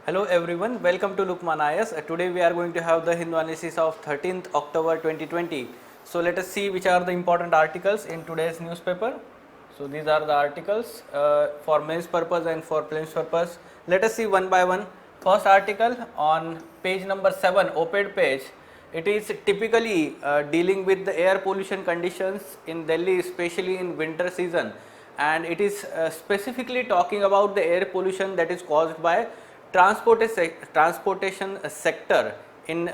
Hello everyone, welcome to Lukman IS. Today we are going to have the Hindu analysis of 13th October 2020. So let us see which are the important articles in today's newspaper. So these are the articles for mains purpose and for prelims purpose. Let us see one by one. First article on page number 7, op-ed page. It is typically dealing with the air pollution conditions in Delhi, especially in winter season, and it is specifically talking about the air pollution that is caused by transportation sector in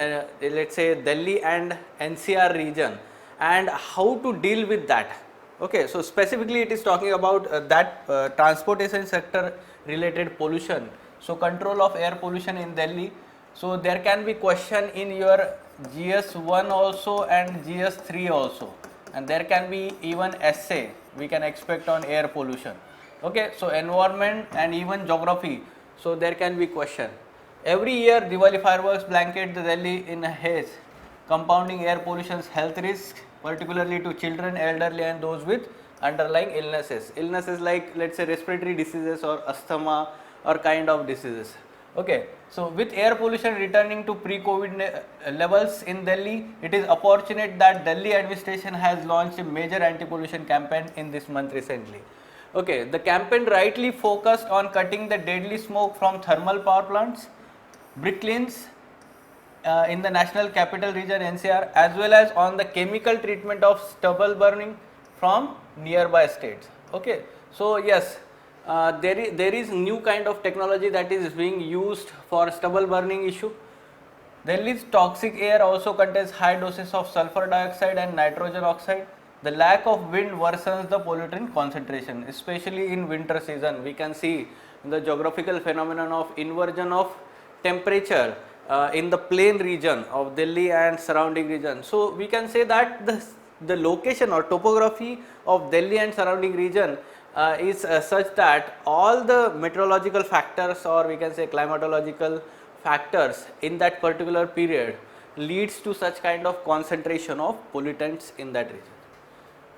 let's say Delhi and NCR region, and how to deal with that. Okay, so specifically it is talking about that transportation sector related pollution. So control of air pollution in Delhi. So there can be question in your GS1 also and GS3 also, and there can be even essay we can expect on air pollution. Okay, so environment and even geography. So there can be question. Every year Diwali fireworks blanket the Delhi in a haze, compounding air pollution's health risks, particularly to children, elderly and those with underlying illnesses. Illnesses like let's say respiratory diseases or asthma or kind of diseases. Okay, so with air pollution returning to pre-COVID levels in Delhi, it is opportunate that Delhi administration has launched a major anti-pollution campaign in this month recently. Okay, the campaign rightly focused on cutting the deadly smoke from thermal power plants, brick kilns in the national capital region NCR, as well as on the chemical treatment of stubble burning from nearby states. Okay, so yes, there is new kind of technology that is being used for stubble burning issue. Delhi's toxic air also contains high doses of sulfur dioxide and nitrogen oxide. The lack of wind worsens the pollutant concentration, especially in winter season. We can see the geographical phenomenon of inversion of temperature in the plain region of Delhi and surrounding region. So we can say that the location or topography of Delhi and surrounding region is such that all the meteorological factors, or we can say climatological factors in that particular period, leads to such kind of concentration of pollutants in that region.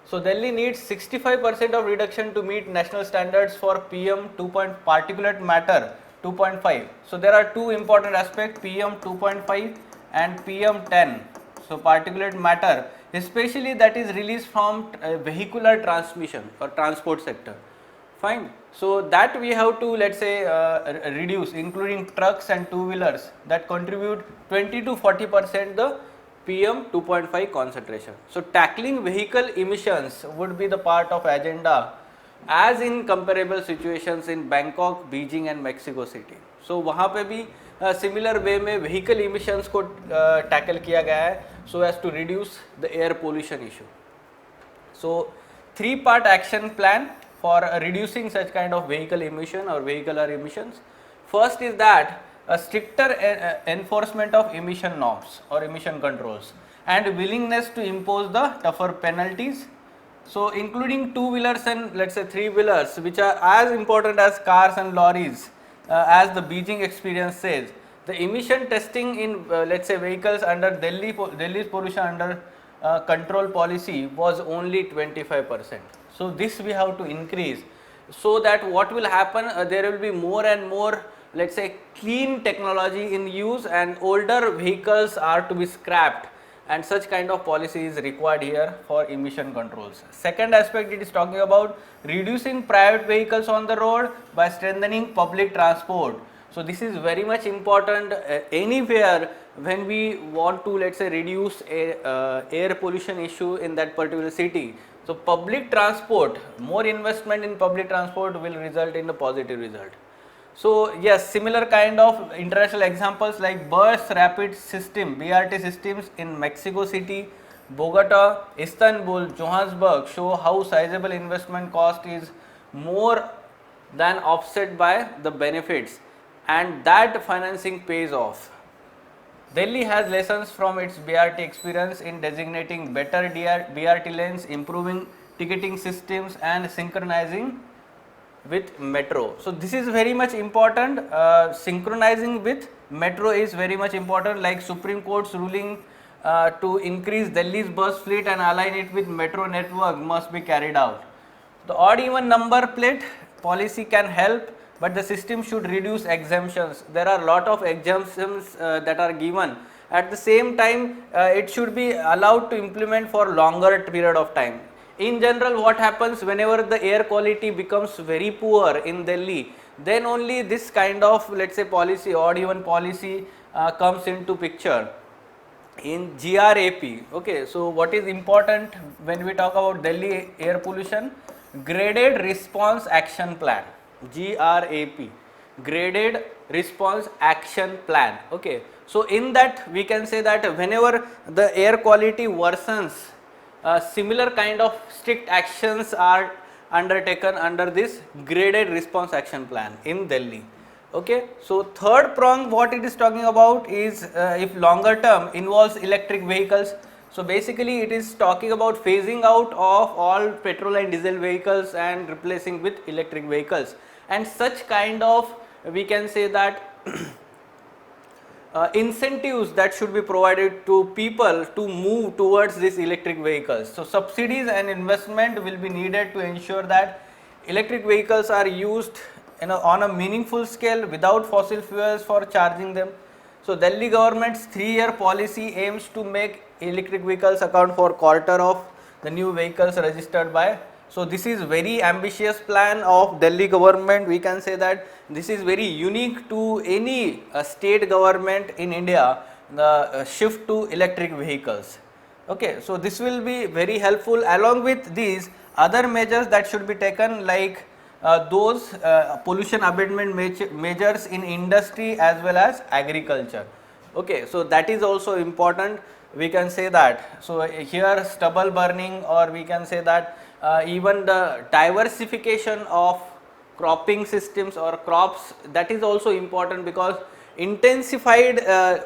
So Delhi needs 65% of reduction to meet national standards for PM 2. Particulate matter 2.5. So there are two important aspects, PM 2.5 and PM 10. So particulate matter, especially that is released from vehicular transmission or transport sector. Fine. So that we have to let's say reduce, including trucks and two-wheelers that contribute 20 to 40% the PM 2.5 concentration. So tackling vehicle emissions would be the part of agenda as in comparable situations in Bangkok, Beijing and Mexico City. So वहाँ पे भी similar way में vehicle emissions को tackle किया गया है so as to reduce the air pollution issue. So 3-part action plan for reducing such kind of vehicle emission or vehicular emissions. First is that a stricter enforcement of emission norms or emission controls and willingness to impose the tougher penalties. So including two-wheelers and let's say three-wheelers, which are as important as cars and lorries, as the Beijing experience says. The emission testing in let's say vehicles under Delhi's pollution under control policy was only 25%. So this we have to increase, so that what will happen, there will be more and more let's say clean technology in use and older vehicles are to be scrapped, and such kind of policy is required here for emission controls. Second aspect, it is talking about reducing private vehicles on the road by strengthening public transport. So this is very much important anywhere when we want to let's say reduce air pollution issue in that particular city. So public transport, more investment in public transport will result in a positive result. So yes, similar kind of international examples like bus rapid system BRT systems in Mexico City, Bogota, Istanbul, Johannesburg show how sizable investment cost is more than offset by the benefits, and that financing pays off. Delhi has lessons from its BRT experience in designating better BRT lanes, improving ticketing systems and synchronizing with metro. So this is very much important. Synchronizing with metro is very much important, like Supreme Court's ruling to increase Delhi's bus fleet and align it with metro network must be carried out. The odd even number plate policy can help but the system should reduce exemptions. There are a lot of exemptions that are given. At the same time, it should be allowed to implement for longer period of time. In general, what happens whenever the air quality becomes very poor in Delhi, then only this kind of, let's say, policy, odd even policy comes into picture. In GRAP, okay, so what is important when we talk about Delhi air pollution? Graded response action plan, GRAP, graded response action plan. Okay, so in that we can say that whenever the air quality worsens, similar kind of strict actions are undertaken under this graded response action plan in Delhi. Okay, so third prong what it is talking about is if longer term involves electric vehicles. So basically it is talking about phasing out of all petrol and diesel vehicles and replacing with electric vehicles, and such kind of, we can say that incentives that should be provided to people to move towards these electric vehicles. So subsidies and investment will be needed to ensure that electric vehicles are used on a meaningful scale without fossil fuels for charging them. So Delhi government's 3-year policy aims to make electric vehicles account for quarter of the new vehicles registered by. So this is very ambitious plan of Delhi government. We can say that this is very unique to any state government in India, the shift to electric vehicles. Okay, so this will be very helpful. Along with these other measures that should be taken, like those pollution abatement measures in industry as well as agriculture. Okay, so that is also important. We can say that. So here stubble burning, or we can say that even the diversification of cropping systems or crops, that is also important, because intensified,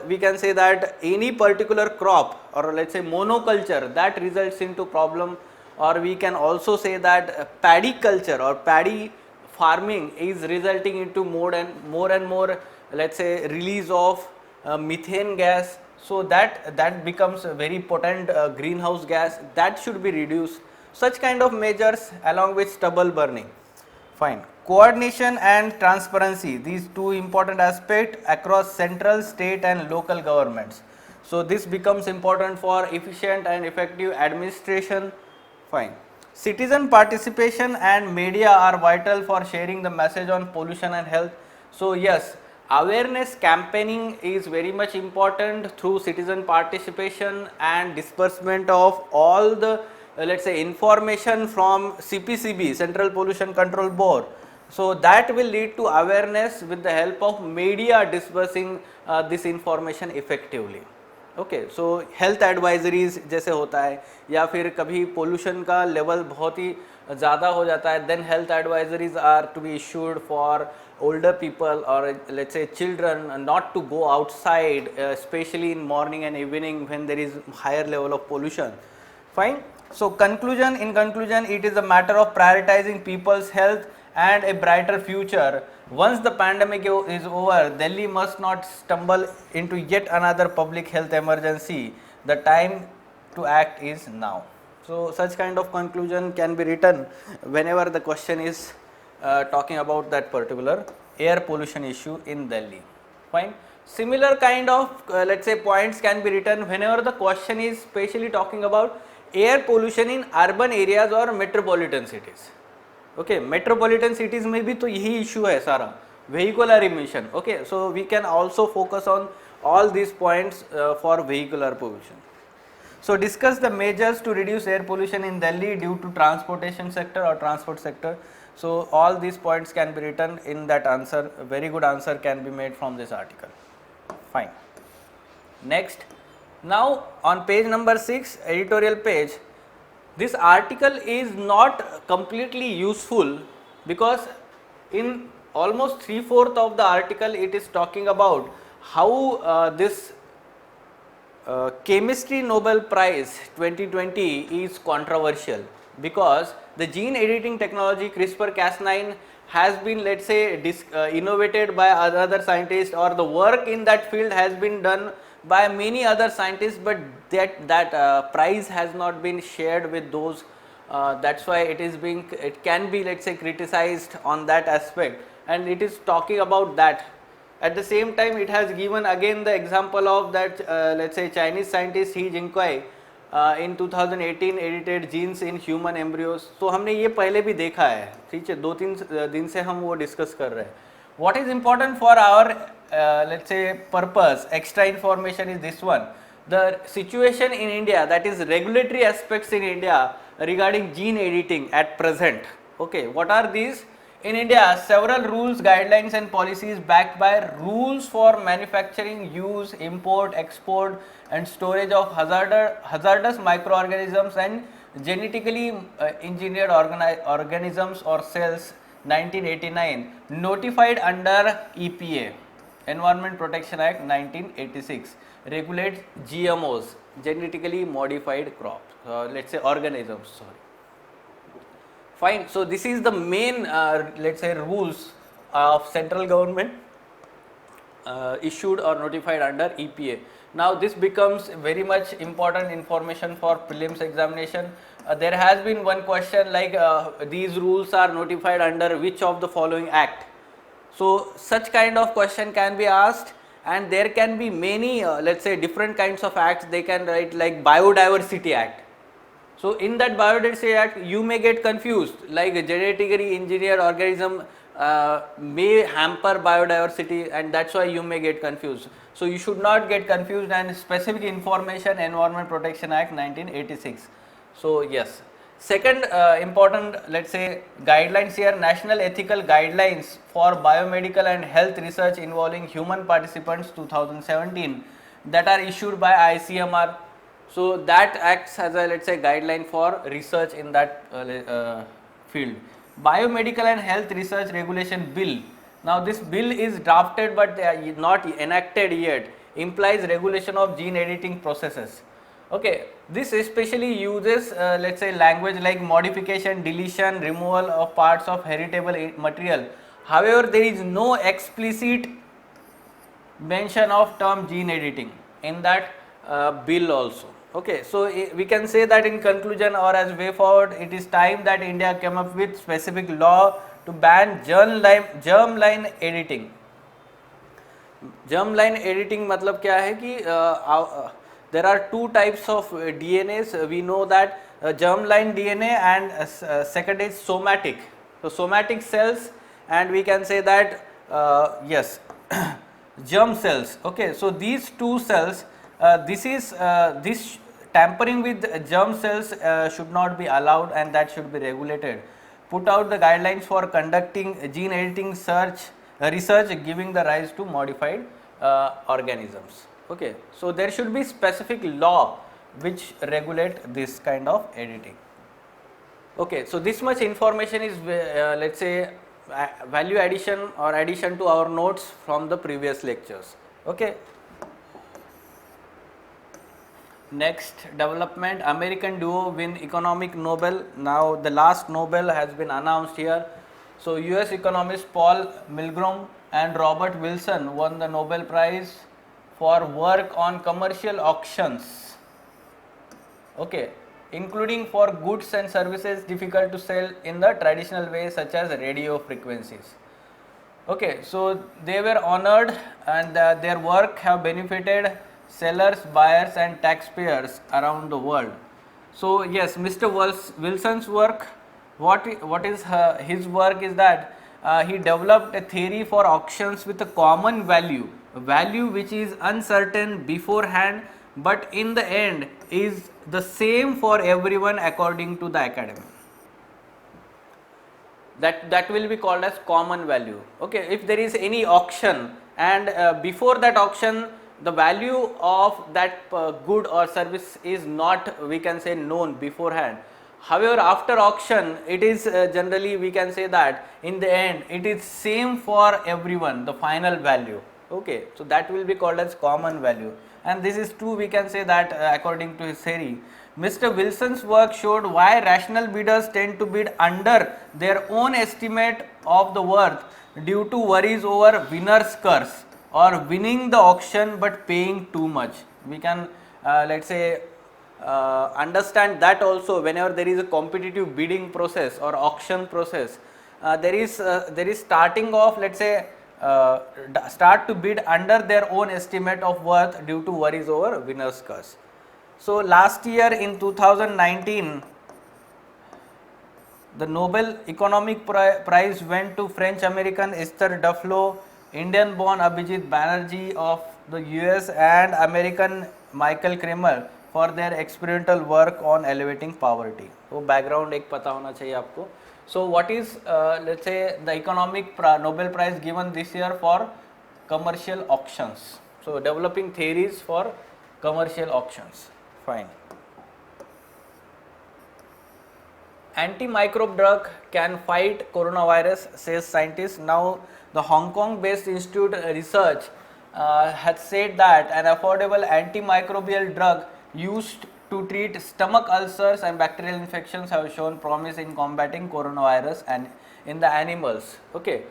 we can say that any particular crop or let's say monoculture, that results into problem. Or we can also say that paddy culture or paddy farming is resulting into more and more, let's say, release of methane gas. So that becomes a very potent greenhouse gas that should be reduced. Such kind of measures along with stubble burning. Fine. Coordination and transparency, these two important aspects across central, state and local governments. So this becomes important for efficient and effective administration. Fine. Citizen participation and media are vital for sharing the message on pollution and health. So yes, awareness campaigning is very much important through citizen participation and disbursement of all the let's say information from CPCB, Central Pollution Control Board. So that will lead to awareness with the help of media dispersing this information effectively. Okay, so health advisories जैसे होता है, या फिर कभी pollution का level बहुत ही ज़्यादा हो जाता है, then health advisories are to be issued for older people or let's say children not to go outside, especially in morning and evening when there is higher level of pollution. Fine. So in conclusion, it is a matter of prioritizing people's health and a brighter future. Once the pandemic is over, Delhi must not stumble into yet another public health emergency. The time to act is now. So such kind of conclusion can be written whenever the question is talking about that particular air pollution issue in Delhi. Fine. Similar kind of let's say points can be written whenever the question is specially talking about air pollution in urban areas or metropolitan cities. Okay, metropolitan cities में भी तो यही issue है सारा, vehicular emission. Okay, so we can also focus on all these points for vehicular pollution. So discuss the measures to reduce air pollution in Delhi due to transportation sector or transport sector. So all these points can be written in that answer. A very good answer can be made from this article. Fine. Next, now on page number 6, editorial page, this article is not completely useful because in almost 3/4 of the article it is talking about how this chemistry Nobel Prize 2020 is controversial, because the gene editing technology CRISPR-Cas9 has been, let's say, innovated by other scientists, or the work in that field has been done by many other scientists, but that prize has not been shared with those. That's why it can be, let's say, criticized on that aspect. and it is talking about that. At the same time, it has given again the example of that let's say Chinese scientist He Jingquai in 2018 edited genes in human embryos. So हमने ये पहले भी देखा है, ठीक है, 2-3 दिन से हम वो डिस्कस कर रहे हैं. What is important for our let's say purpose, extra information is this one. The situation in India, that is regulatory aspects in India regarding gene editing at present. Okay, what are these? In India, several rules, guidelines and policies backed by rules for manufacturing, use, import, export and storage of hazardous microorganisms and genetically engineered organisms or cells 1989, notified under EPA, Environment Protection Act 1986, regulates GMOs, genetically modified crops, let's say organisms, sorry. Fine. So this is the main let's say rules of central government issued or notified under EPA. Now this becomes very much important information for prelims examination. There has been one question like these rules are notified under which of the following act. So such kind of question can be asked, and there can be many let's say different kinds of acts. They can write like Biodiversity Act. So in that Biodiversity Act, you may get confused, like a genetically engineered organism may hamper biodiversity, and that's why you may get confused. So you should not get confused, and specific information, Environment Protection Act 1986. So yes. Second important, let's say, guidelines here, National Ethical Guidelines for Biomedical and Health Research involving human participants 2017, that are issued by ICMR. So that acts as a, let's say, guideline for research in that field. Biomedical and Health Research Regulation Bill. Now this bill is drafted but not enacted yet, implies regulation of gene editing processes. Okay, this especially uses let's say language like modification, deletion, removal of parts of heritable material. However, there is no explicit mention of term gene editing in that bill also. Okay, so we can say that in conclusion or as way forward, it is time that India came up with specific law to ban germline editing. Germline editing मतलब क्या है कि there are two types of DNAs. We know that germline DNA and second is somatic. So somatic cells, and we can say that yes, germ cells. Okay, so these two cells, this tampering with germ cells should not be allowed, and that should be regulated. Put out the guidelines for conducting gene editing research giving the rise to modified organisms. Okay, so there should be specific law which regulate this kind of editing. Okay, so this much information is let's say value addition or addition to our notes from the previous lectures. Okay. Next development, American duo win economic Nobel. Now the last Nobel has been announced here. So US economist Paul Milgrom and Robert Wilson won the Nobel Prize for work on commercial auctions, okay, including for goods and services difficult to sell in the traditional way such as radio frequencies. Okay, so they were honored, and their work have benefited sellers, buyers and taxpayers around the world. So yes, Mr. Wilson's work, what is his work is that he developed a theory for auctions with a common value which is uncertain beforehand, but in the end is the same for everyone according to the academy. That will be called as common value. Okay, if there is any auction and before that auction the value of that good or service is not, we can say, known beforehand. However, after auction it is generally, we can say that in the end it is same for everyone, the final value. Okay, so that will be called as common value, and this is true, we can say that according to his theory. Mr. Wilson's work showed why rational bidders tend to bid under their own estimate of the worth due to worries over winner's curse or winning the auction but paying too much. We can let's say understand that also whenever there is a competitive bidding process or auction process. there is starting of, let's say, start to bid under their own estimate of worth due to worries over winner's curse. So last year in 2019, the Nobel Economic Prize went to French American Esther Duflo, Indian born Abhijit Banerjee of the US, and American Michael Kramer for their experimental work on elevating poverty. So background एक पता होना चाहिए आपको. So what is let's say the economic Nobel Prize given this year for commercial auctions. So developing theories for commercial auctions. Fine. Antimicrobe drug can fight coronavirus, says scientists. Now, the Hong Kong-based Institute Research has said that an affordable antimicrobial drug used to treat stomach ulcers and bacterial infections have shown promise in combating coronavirus and in the animals. Okay.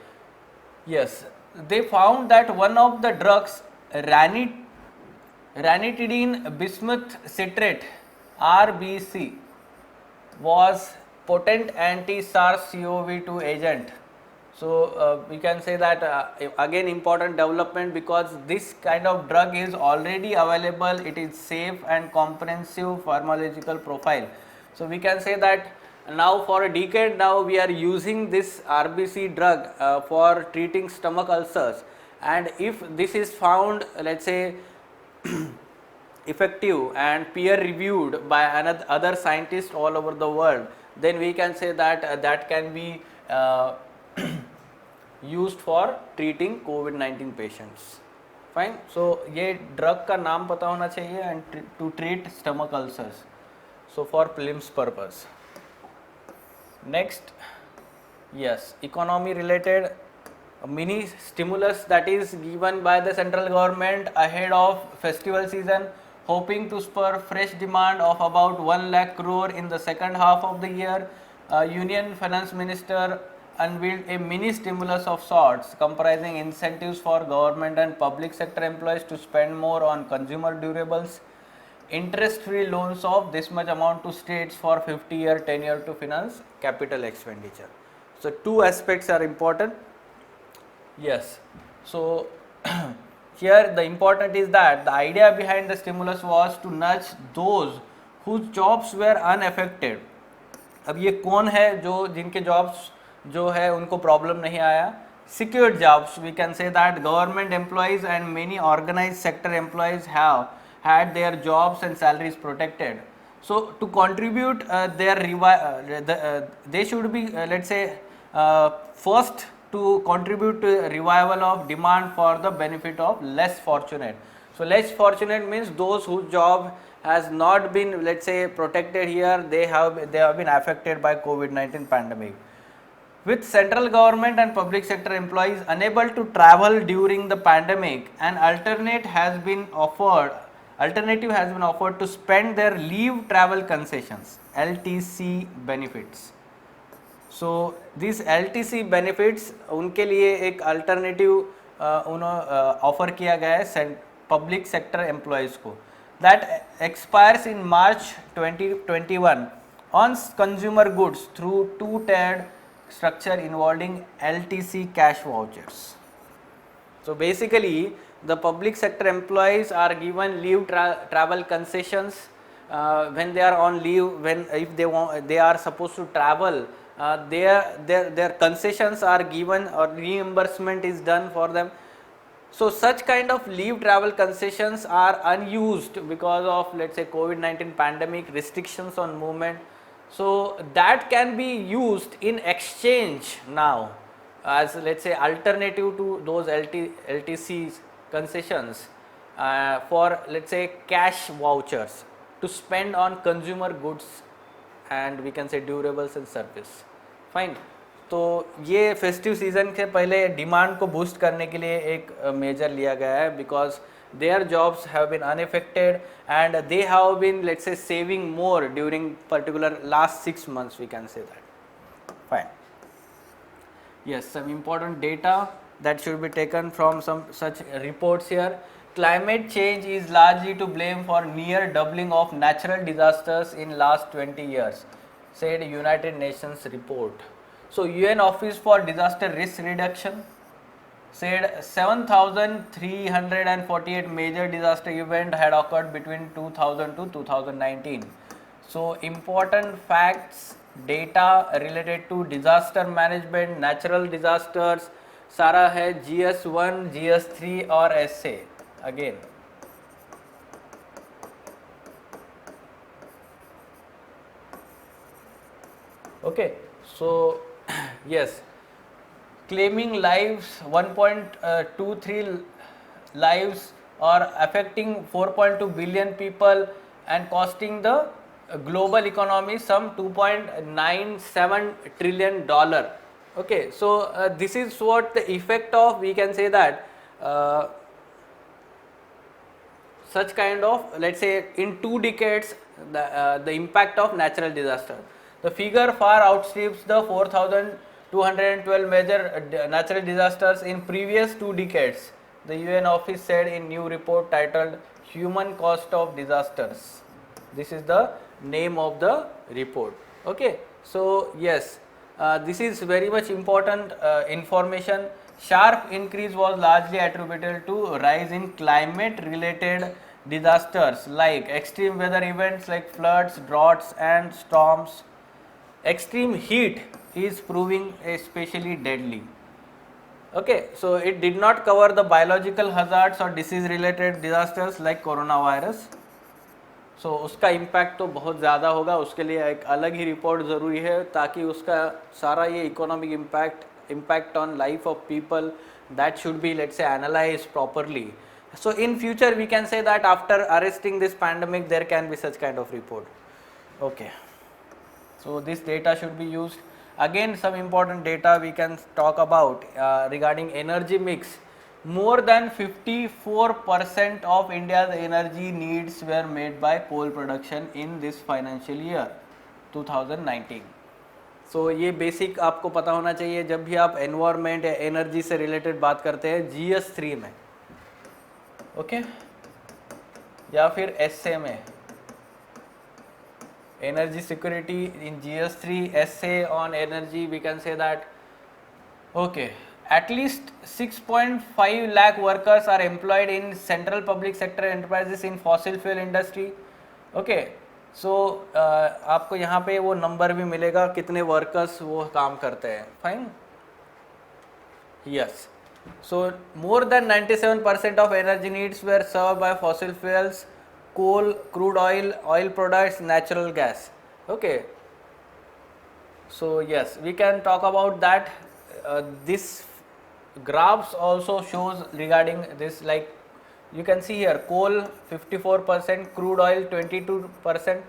Yes, they found that one of the drugs, ranitidine bismuth citrate (RBC), was potent anti-SARS-CoV-2 agent. So we can say that again important development, because this kind of drug is already available. It is safe and comprehensive pharmacological profile. So we can say that now for a decade now we are using this RBC drug for treating stomach ulcers, and if this is found, let's say, effective and peer reviewed by other scientists all over the world, then we can say that that can be used for treating COVID-19 patients. Fine. So ये drug का नाम पता होना चाहिए, and to treat stomach ulcers. So for prelims purpose. Next, yes, economy related mini stimulus that is given by the central government ahead of festival season, hoping to spur fresh demand of about 1 lakh crore in the second half of the year. Union Finance Minister unveiled a mini stimulus of sorts, comprising incentives for government and public sector employees to spend more on consumer durables, interest-free loans of this much amount to states for 50-year tenure to finance capital expenditure. So two aspects are important. Yes. So here the important is that the idea behind the stimulus was to nudge those whose jobs were unaffected. अब ये कौन है जो जिनके jobs जो है उनको problem नहीं आया? Secured jobs. We can say that government employees and many organized sector employees have had their jobs and salaries protected. So to contribute they should be let's say first to contribute to revival of demand for the benefit of less fortunate. So less fortunate means those whose job has not been, let's say, protected here, they have been affected by COVID-19 pandemic. With central government and public sector employees unable to travel during the pandemic, an alternative has been offered to spend their leave travel concessions, LTC benefits. So these LTC benefits उनके लिए एक alternative offer किया गया है public sector employees को, that expires in March 2021 on consumer goods through two-tiered structure involving LTC cash vouchers. So basically the public sector employees are given leave travel concessions when they are on leave, if they are supposed to travel, their concessions are given or reimbursement is done for them. So such kind of leave travel concessions are unused because of, let's say, COVID-19 pandemic restrictions on movement. So that can be used in exchange now as, let's say, alternative to those LTC concessions for, let's say, cash vouchers to spend on consumer goods and we can say durables and service. Fine. तो ये festive season के पहले demand को boost करने के लिए एक major लिया गया है, because their jobs have been unaffected and they have been, let's say, saving more during particular last 6 months, we can say that. Fine. Yes, some important data that should be taken from some such reports here. Climate change is largely to blame for near doubling of natural disasters in last 20 years, said United Nations report. So UN Office for Disaster Risk Reduction said 7,348 major disaster events had occurred between 2000 to 2019. So important facts, data related to disaster management, natural disasters, सारा है GS1, GS3 और SA again. Okay, so yes, claiming lives 1.23 lives or affecting 4.2 billion people and costing the global economy some 2.97 trillion dollar. Okay, so this is what the effect of, we can say that such kind of, let's say in 2 decades, the impact of natural disaster. The figure far outstrips the 4,212 major natural disasters in previous 2 decades, the UN office said in new report titled Human Cost of Disasters. This is the name of the report. Okay, so yes, this is very much important information. Sharp increase was largely attributed to rise in climate related disasters like extreme weather events like floods, droughts and storms. Extreme heat is proving especially deadly. Okay, so it did not cover the biological hazards or disease related disasters like coronavirus. सो उसका impact तो बहुत ज़्यादा होगा, उसके लिए एक अलग ही report ज़रूरी है ताकि उसका सारा ये economic impact on life of people, that should be, let's say, analyzed properly. So in future we can say that after arresting this pandemic there can be such kind of report. Okay, so this data should be used. Again, some important data we can talk about regarding energy mix. More than 54% of India's energy needs were made by coal production in this financial year 2019. So ये basic आपको पता होना चाहिए जब भी आप environment या energy से रिलेटेड बात करते हैं GS3 में, ओके, या फिर SA में, energy security in GS3, SA on energy, we can say that, okay, at least 6.5 lakh workers are employed in central public sector enterprises in fossil fuel industry. Okay, so आपको यहाँ पे वो number भी मिलेगा कितने workers वो काम करते हैं. Fine, yes, so more than 97% of energy needs were served by fossil fuels, coal, crude oil, oil products, natural gas. Okay, so yes, we can talk about that. This graphs also shows regarding this, like you can see here, coal 54%, crude oil 22%,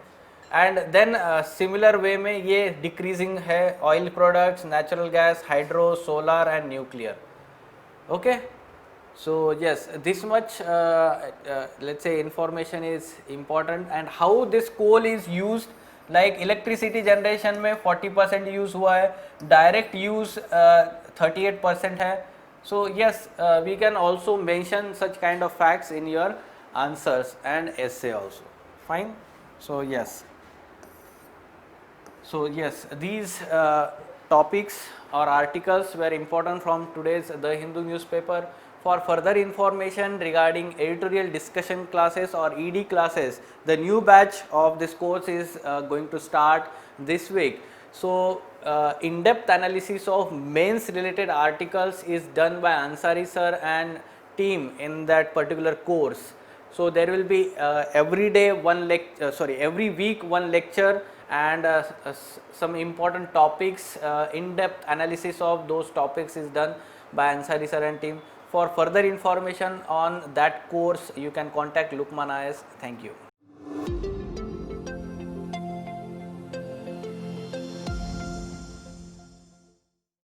and then similar way में ये decreasing है oil products, natural gas, hydro, solar and nuclear. Okay, so yes, this much let's say information is important. And how this coal is used, like electricity generation में 40% use हुआ है, direct use 38% है. So yes, we can also mention such kind of facts in your answers and essay also. Fine. So yes, these topics or articles were important from today's The Hindu newspaper. For further information regarding editorial discussion classes or ED classes, the new batch of this course is going to start this week. So in-depth analysis of mains related articles is done by Ansari sir and team in that particular course. So there will be every week one lecture and some important topics, in-depth analysis of those topics is done by Ansari sir and team. For further information on that course, you can contact Lukman IAS. Thank you.